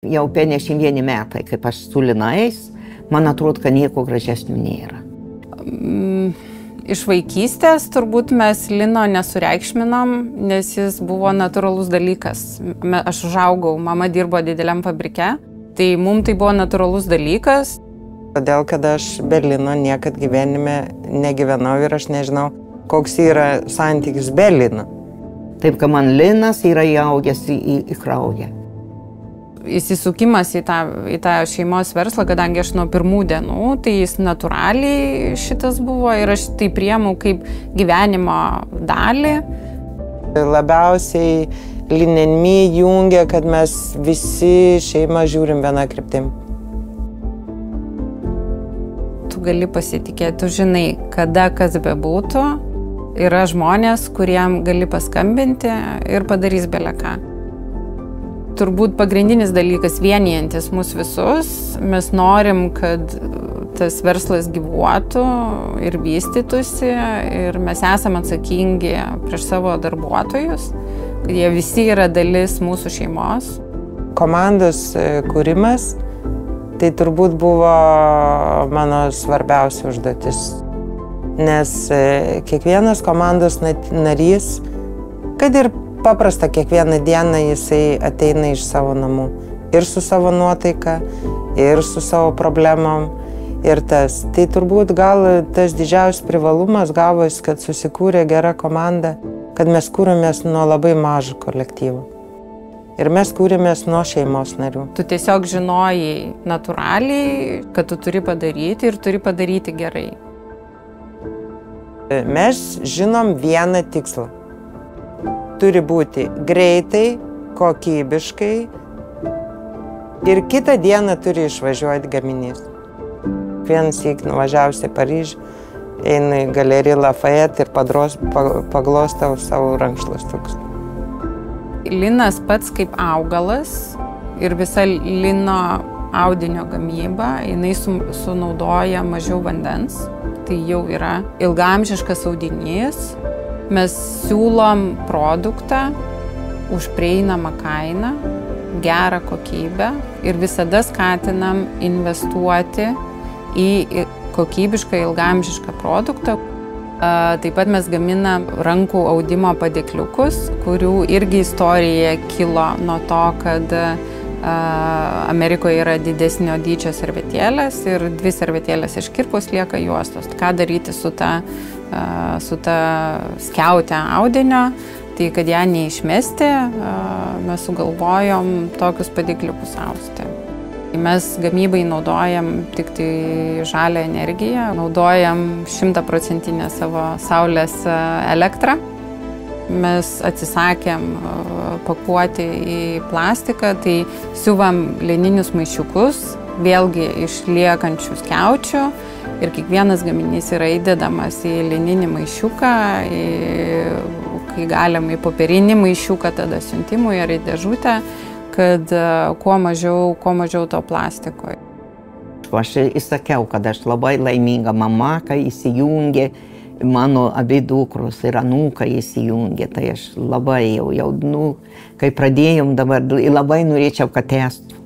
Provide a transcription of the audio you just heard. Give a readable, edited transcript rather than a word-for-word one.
Jau 51 metai, kaip aš su linais, man atrodo, kad nieko gražesnio nėra. Iš vaikystės turbūt mes lino nesureikšminom, nes jis buvo natūralus dalykas. Aš užaugau, mama dirbo dideliam fabrike, tai mums tai buvo natūralus dalykas. Todėl, kad aš be lino niekad gyvenime negyvenau ir aš nežinau, koks yra santykis be lino. Taip, kad man linas yra įaugęs į kraują. Įsisukimas į tą šeimos verslą, kadangi aš nuo pirmų dienų, tai jis natūraliai šitas buvo ir aš tai priėmiau kaip gyvenimo dalį. Labiausiai linenmi jungia, kad mes visi šeimą žiūrim vieną kryptim. Tu gali pasitikėti, tu žinai, kada kas bebūtų, yra žmonės, kuriem gali paskambinti ir padarys beleką. Turbūt pagrindinis dalykas vienijantis mus visus. Mes norim, kad tas verslas gyvuotų ir vystytųsi ir mes esame atsakingi prieš savo darbuotojus, kad jie visi yra dalis mūsų šeimos. Komandos kūrimas tai turbūt buvo mano svarbiausia užduotis, nes kiekvienas komandos narys, kad ir paprasta kiekvieną dieną jisai ateina iš savo namų. Ir su savo nuotaika, ir su savo problemom, ir tas. Tai turbūt gal tas didžiausias privalumas gavosi, kad susikūrė gera komanda, kad mes kūrėmės nuo labai mažo kolektyvo. Ir mes kūrėmės nuo šeimos narių. Tu tiesiog žinojai natūraliai, kad tu turi padaryti ir turi padaryti gerai. Mes žinom vieną tikslą. Turi būti greitai, kokybiškai ir kitą dieną turi išvažiuoti gaminys. Vienas syk nuvažiavusi į Paryžių, einu į galeriją Lafayette ir paglostau savo rankšluostukus. Linas pats kaip augalas ir visa lino audinio gamyba, jinai sunaudoja mažiau vandens. Tai jau yra ilgaamžiškas audinys. Mes siūlom produktą už prieinamą kainą, gerą kokybę ir visada skatinam investuoti į kokybišką ilgaamžišką produktą. Taip pat mes gaminam rankų audimo padėkliukus, kurių irgi istorija kilo nuo to, kad Amerikoje yra didesnio dydžio servetėlės ir 2 servetėlės iškirpus lieka juostos. Ką daryti su ta skiaute audinio, tai kad ją neišmesti, mes sugalvojom tokius padėkliukus austi. Mes gamybai naudojam tik tai žalią energiją, naudojam 100% savo saulės elektrą. Mes atsisakėm pakuoti į plastiką, tai siuvam lininius maišiukus, vėlgi iš liekančių skiaučių ir kiekvienas gaminys yra įdedamas į lininį maišiuką, kai galim į popierinį maišiuką, tada siuntimui ar į dėžutę, kad kuo mažiau to plastiko. Aš įsakiau, kad aš labai laiminga mama, kai įsijungė mano abi dukros ir anūkai įsijungė, tai aš labai jau, kai pradėjom dabar, labai norėčiau, kad tęstų.